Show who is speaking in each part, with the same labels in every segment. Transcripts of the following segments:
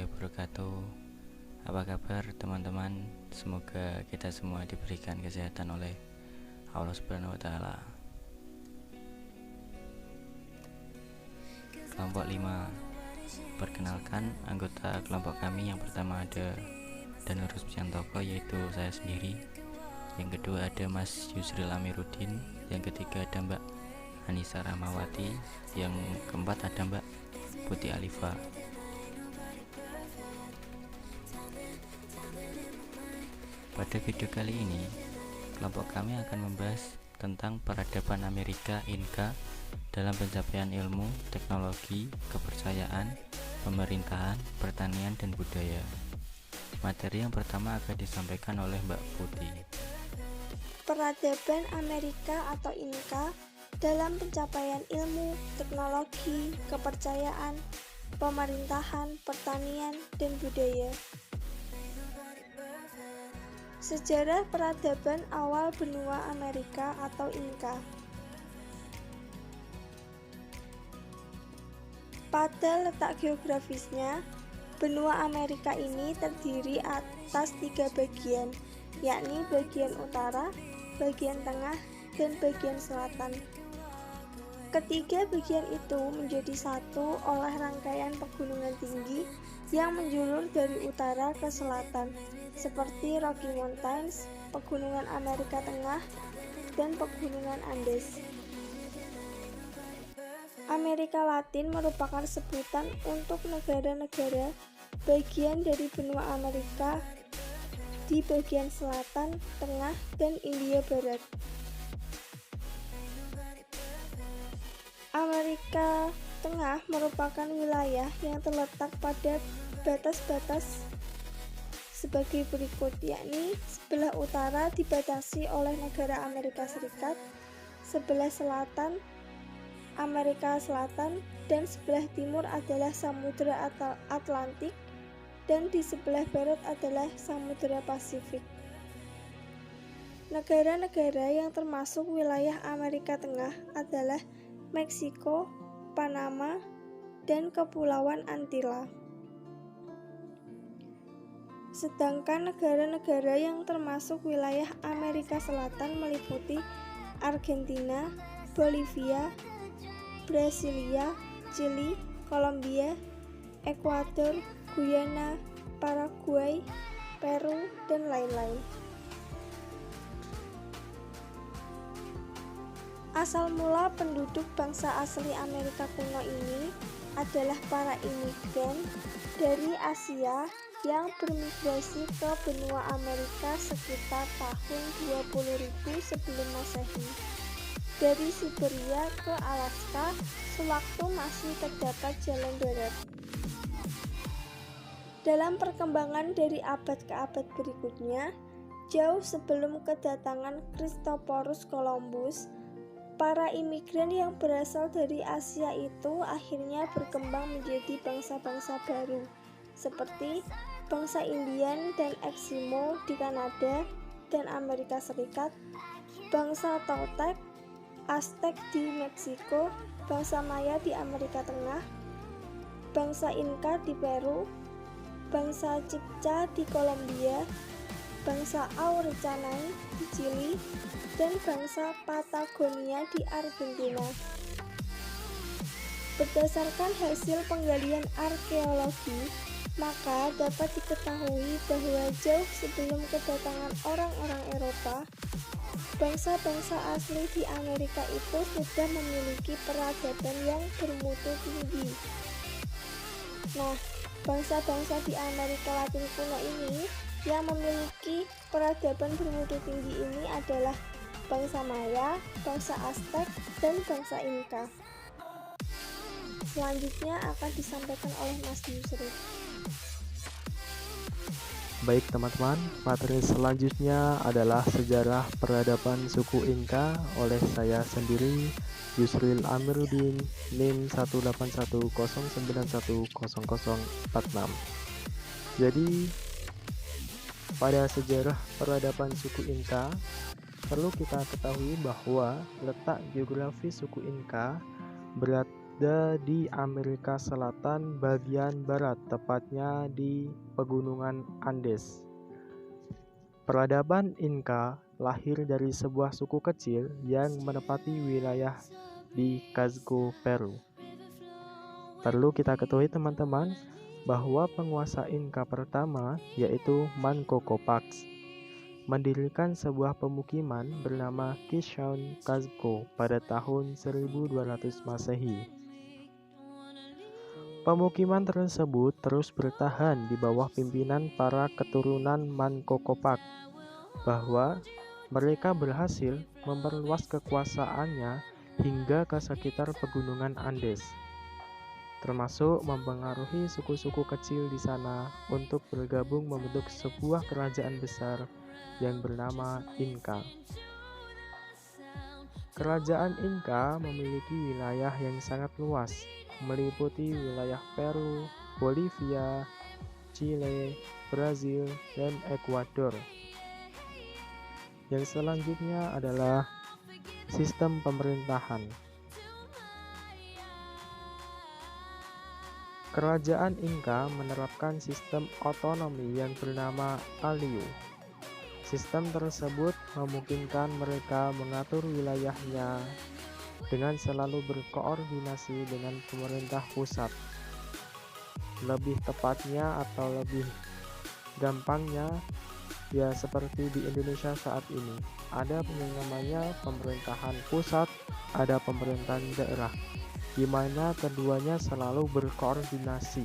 Speaker 1: wabarakatuh. Apa kabar teman-teman? Semoga kita semua diberikan kesehatan oleh Allah Subhanahu wa taala. Kelompok 5. Perkenalkan anggota kelompok kami. Yang pertama ada Danurus Piantoko, yaitu saya sendiri. Yang kedua ada Mas Yusril Amiruddin. Yang ketiga ada Mbak Anissa Rahmawati. Yang keempat ada Mbak Putih Alifa. Pada video kali ini, kelompok kami akan membahas tentang peradaban Amerika Inka dalam pencapaian ilmu, teknologi, kepercayaan, pemerintahan, pertanian, dan budaya. Materi yang pertama akan disampaikan oleh Mbak Putih.
Speaker 2: Peradaban Amerika atau Inka dalam pencapaian ilmu, teknologi, kepercayaan, pemerintahan, pertanian, dan budaya. Sejarah peradaban awal benua Amerika atau Inka. Pada letak geografisnya, benua Amerika ini terdiri atas 3 bagian, yakni bagian utara, bagian tengah, dan bagian selatan. Ketiga bagian itu menjadi satu oleh rangkaian pegunungan tinggi yang menjulur dari utara ke selatan, seperti Rocky Mountains, Pegunungan Amerika Tengah, dan Pegunungan Andes. Amerika Latin merupakan sebutan untuk negara-negara bagian dari benua Amerika di bagian selatan, tengah, dan India Barat. Amerika Tengah merupakan wilayah yang terletak pada batas-batas sebagai berikut, yakni sebelah utara dibatasi oleh negara Amerika Serikat, sebelah selatan Amerika Selatan, dan sebelah timur adalah Samudra Atlantik, dan di sebelah barat adalah Samudra Pasifik. Negara-negara yang termasuk wilayah Amerika Tengah adalah Meksiko, Panama, dan Kepulauan Antilla. Sedangkan negara-negara yang termasuk wilayah Amerika Selatan meliputi Argentina, Bolivia, Brasilia, Chili, Kolombia, Ekuador, Guyana, Paraguay, Peru, dan lain-lain. Asal mula penduduk bangsa asli Amerika kuno ini adalah para imigran dari Asia yang bermigrasi ke benua Amerika sekitar tahun 20.000 sebelum Masehi. Dari Siberia ke Alaska, sewaktu masih terdapat jalan darat. Dalam perkembangan dari abad ke abad berikutnya, jauh sebelum kedatangan Christophorus Columbus, para imigran yang berasal dari Asia itu akhirnya berkembang menjadi bangsa-bangsa baru, seperti bangsa Indian dan Eskimo di Kanada dan Amerika Serikat, bangsa Toltec, Aztec di Meksiko, bangsa Maya di Amerika Tengah, bangsa Inka di Peru, bangsa Chicca di Kolombia, bangsa Aurecanai di Chili, dan bangsa Patagonia di Argentina. Berdasarkan hasil penggalian arkeologi, maka dapat diketahui bahwa jauh sebelum kedatangan orang-orang Eropa, bangsa-bangsa asli di Amerika itu sudah memiliki peradaban yang bermutu tinggi. Nah, bangsa-bangsa di Amerika Latin kuno ini yang memiliki peradaban bermutu tinggi ini adalah bangsa Maya, bangsa Aztec, dan bangsa Inka. Selanjutnya akan disampaikan oleh Mas Yusril.
Speaker 3: Baik teman-teman, materi selanjutnya adalah sejarah peradaban suku Inka oleh saya sendiri, Yusril Amiruddin, NIM 18109100046. Jadi, pada sejarah peradaban suku Inka, perlu kita ketahui bahwa letak geografis suku Inka ada di Amerika Selatan bagian barat, tepatnya di pegunungan Andes. Peradaban Inka lahir dari sebuah suku kecil yang menempati wilayah di Cuzco, Peru. Perlu kita ketahui teman-teman bahwa penguasa Inka pertama yaitu Manco Capac mendirikan sebuah pemukiman bernama Quezon Cuzco pada tahun 1200 Masehi. Pemukiman tersebut terus bertahan di bawah pimpinan para keturunan Manco Capac, bahwa mereka berhasil memperluas kekuasaannya hingga ke sekitar pegunungan Andes, termasuk mempengaruhi suku-suku kecil di sana untuk bergabung membentuk sebuah kerajaan besar yang bernama Inka. Kerajaan Inka memiliki wilayah yang sangat luas, meliputi wilayah Peru, Bolivia, Chile, Brazil, dan Ekuador. Yang selanjutnya adalah sistem pemerintahan. Kerajaan Inka menerapkan sistem otonomi yang bernama Aliu. Sistem tersebut memungkinkan mereka mengatur wilayahnya dengan selalu berkoordinasi dengan pemerintah pusat. Lebih tepatnya atau lebih gampangnya, ya seperti di Indonesia saat ini. Ada yang namanya pemerintahan pusat, ada pemerintahan daerah, di mana keduanya selalu berkoordinasi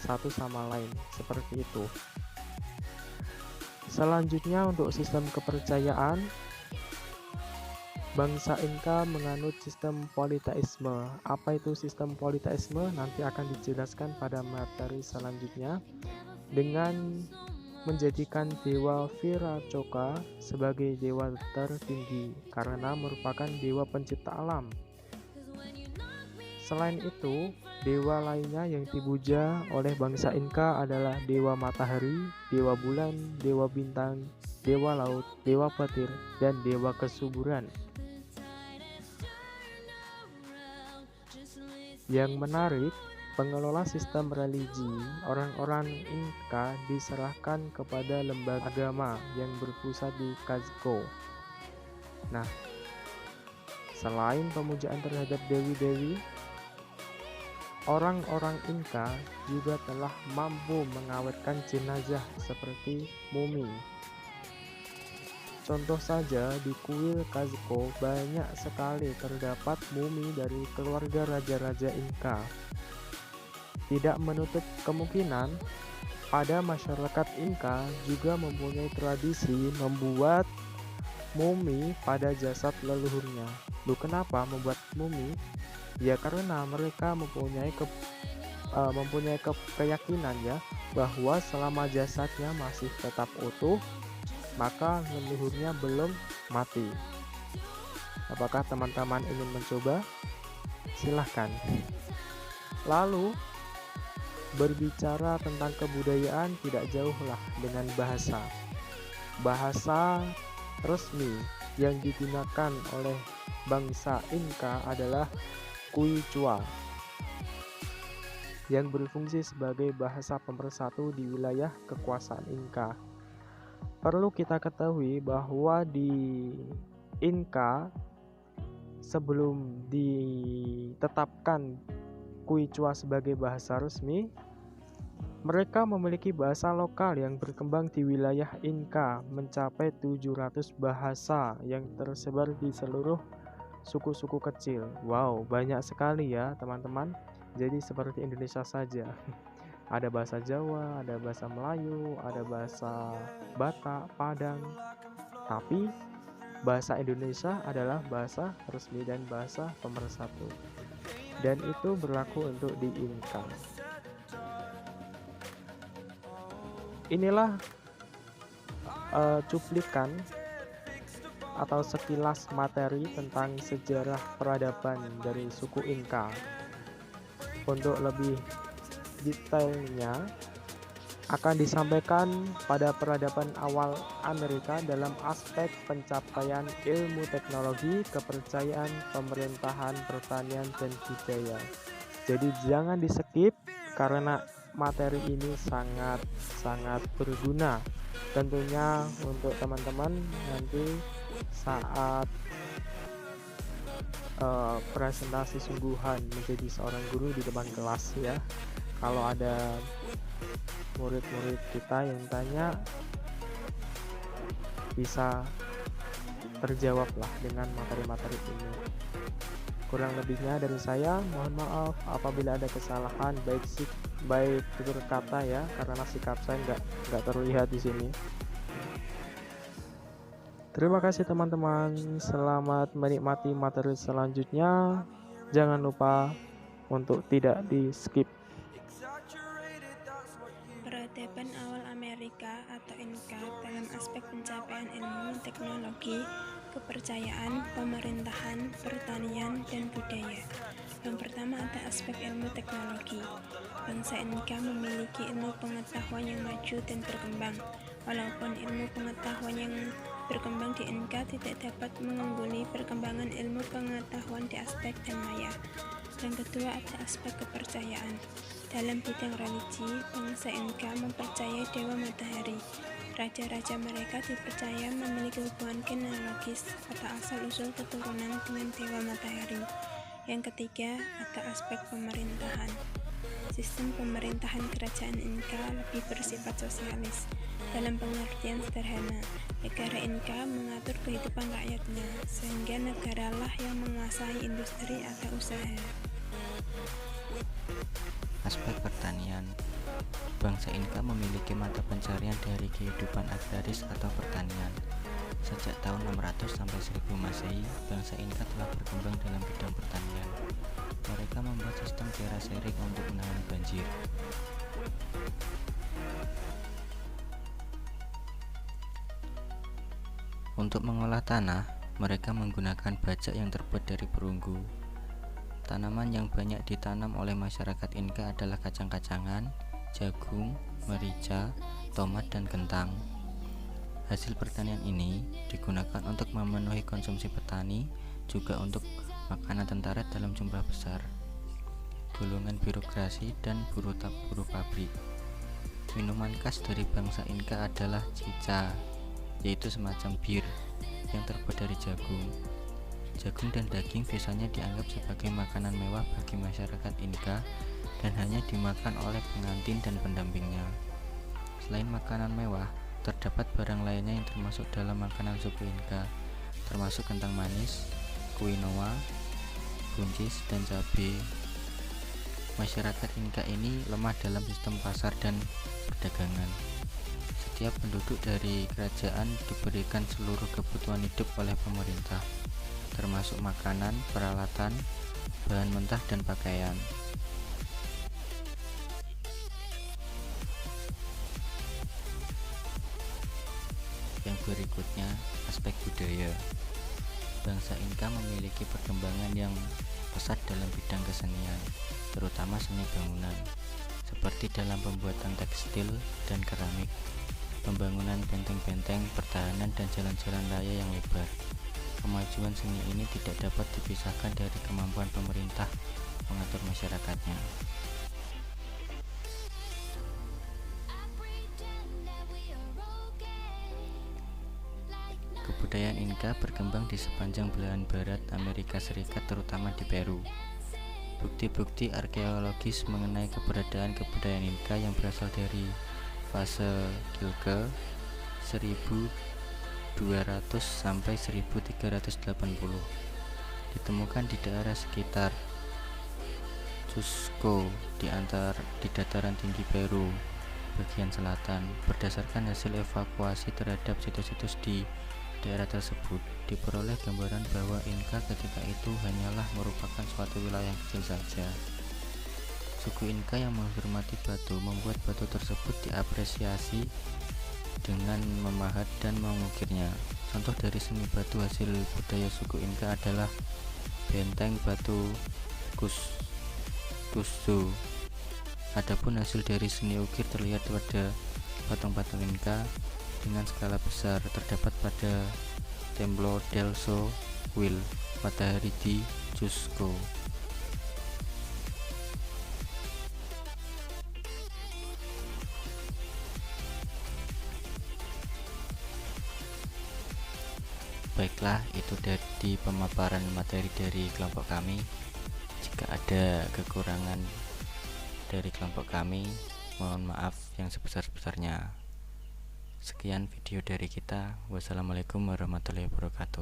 Speaker 3: satu sama lain, seperti itu. Selanjutnya untuk sistem kepercayaan, bangsa Inka menganut sistem politeisme. Apa itu sistem politeisme? Nanti akan dijelaskan pada materi selanjutnya, dengan menjadikan dewa Viracocha sebagai dewa tertinggi karena merupakan dewa pencipta alam. Selain itu, dewa lainnya yang dipuja oleh bangsa Inka adalah dewa matahari, dewa bulan, dewa bintang, dewa laut, dewa petir, dan dewa kesuburan. Yang menarik, pengelola sistem religi orang-orang Inka diserahkan kepada lembaga agama yang berpusat di Cuzco. Nah, selain pemujaan terhadap dewi-dewi, orang-orang Inka juga telah mampu mengawetkan jenazah seperti mumi. Contoh saja di kuil Cuzco banyak sekali terdapat mumi dari keluarga raja-raja Inka. Tidak menutup kemungkinan pada masyarakat Inka juga mempunyai tradisi membuat mumi pada jasad leluhurnya. Loh, kenapa membuat mumi? Ya karena mereka mempunyai keyakinan ya bahwa selama jasadnya masih tetap utuh, maka leluhurnya belum mati. Apakah teman-teman ingin mencoba? Silahkan. Lalu berbicara tentang kebudayaan, tidak jauhlah dengan bahasa. Bahasa resmi yang digunakan oleh bangsa Inka adalah Quechua, yang berfungsi sebagai bahasa pemersatu di wilayah kekuasaan Inka. Perlu kita ketahui bahwa di Inka, sebelum ditetapkan Quechua sebagai bahasa resmi, mereka memiliki bahasa lokal yang berkembang di wilayah Inka mencapai 700 bahasa yang tersebar di seluruh suku-suku kecil. Wow, banyak sekali ya teman-teman. Jadi seperti Indonesia saja. Ada bahasa Jawa, ada bahasa Melayu, ada bahasa Batak, Padang. Tapi bahasa Indonesia adalah bahasa resmi dan bahasa pemersatu. Dan itu berlaku untuk di Inka. Inilah cuplikan atau sekilas materi tentang sejarah peradaban dari suku Inka. Untuk lebih detailnya, akan disampaikan pada peradaban awal Amerika dalam aspek pencapaian ilmu teknologi, kepercayaan, pemerintahan, pertanian, dan budaya. Jadi jangan di-skip karena materi ini sangat berguna tentunya untuk teman-teman nanti saat presentasi sungguhan menjadi seorang guru di depan kelas ya. Kalau ada murid-murid kita yang tanya, bisa terjawab lah dengan materi-materi ini. Kurang lebihnya dari saya, mohon maaf apabila ada kesalahan baik tutur kata ya, karena sikap saya nggak terlihat di sini. Terima kasih teman-teman, selamat menikmati materi selanjutnya. Jangan lupa untuk tidak di skip.
Speaker 4: Peradaban awal Amerika atau Inka dalam aspek pencapaian ilmu, teknologi, kepercayaan, pemerintahan, pertanian, dan budaya. Yang pertama ada aspek ilmu teknologi. Bangsa Inka memiliki ilmu pengetahuan yang maju dan berkembang. Walaupun ilmu pengetahuan yang berkembang di Inka tidak dapat mengungguli perkembangan ilmu pengetahuan di Aztec dan Maya. Yang kedua ada aspek kepercayaan. Dalam bidang religi, bangsa Inka mempercayai Dewa Matahari. Raja-raja mereka dipercaya memiliki hubungan genealogis atau asal-usul keturunan dengan Dewa Matahari. Yang ketiga ada aspek pemerintahan. Sistem pemerintahan kerajaan Inka lebih bersifat sosialis. Dalam pengertian sederhana, negara Inka mengatur kehidupan rakyatnya, sehingga negaralah yang menguasai industri atau usaha.
Speaker 1: Aspek pertanian. Bangsa Inka memiliki mata pencarian dari kehidupan agraris atau pertanian. Sejak tahun 600 sampai 1000 Masehi, bangsa Inka telah berkembang dalam bidang pertanian. Mereka membuat sistem terasering untuk menahan banjir. Untuk mengolah tanah, mereka menggunakan bajak yang terbuat dari perunggu. Tanaman yang banyak ditanam oleh masyarakat Inka adalah kacang-kacangan, jagung, merica, tomat, dan kentang. Hasil pertanian ini digunakan untuk memenuhi konsumsi petani, juga untuk makanan tentara dalam jumlah besar. Golongan birokrasi dan buruh pabrik. Minuman khas dari bangsa Inka adalah chicha, yaitu semacam bir yang terbuat dari jagung. Jagung dan daging biasanya dianggap sebagai makanan mewah bagi masyarakat Inka dan hanya dimakan oleh pengantin dan pendampingnya. Selain makanan mewah, terdapat barang lainnya yang termasuk dalam makanan suku Inka, termasuk kentang manis, quinoa, buncis, dan cabai. Masyarakat Inka ini lemah dalam sistem pasar dan perdagangan. Setiap penduduk dari kerajaan diberikan seluruh kebutuhan hidup oleh pemerintah, termasuk makanan, peralatan, bahan mentah, dan pakaian. Yang berikutnya, aspek budaya. Bangsa Inka memiliki perkembangan yang pesat dalam bidang kesenian, terutama seni bangunan, seperti dalam pembuatan tekstil dan keramik, pembangunan benteng-benteng pertahanan, dan jalan-jalan raya yang lebar. Kemajuan seni ini tidak dapat dipisahkan dari kemampuan pemerintah mengatur masyarakatnya. Kebudayaan Inka berkembang di sepanjang belahan barat Amerika Serikat, terutama di Peru. Bukti-bukti arkeologis mengenai keberadaan kebudayaan Inka yang berasal dari fase Gilga 1200 sampai 1380 ditemukan di daerah sekitar Cusco di dataran tinggi Peru bagian selatan. Berdasarkan hasil evakuasi terhadap situs-situs di daerah tersebut, diperoleh gambaran bahwa Inka ketika itu hanyalah merupakan suatu wilayah kecil saja. Suku Inka yang menghormati batu membuat batu tersebut diapresiasi dengan memahat dan mengukirnya. Contoh dari seni batu hasil budaya suku Inka adalah benteng batu Cusco Adapun hasil dari seni ukir terlihat pada patung-patung Inka dengan skala besar terdapat pada Templo del Sol matahari di Cusco. Baiklah, itu dari pemaparan materi dari kelompok kami. Jika ada kekurangan dari kelompok kami, mohon maaf yang sebesar-besarnya. Sekian video dari kita. Wassalamualaikum warahmatullahi wabarakatuh.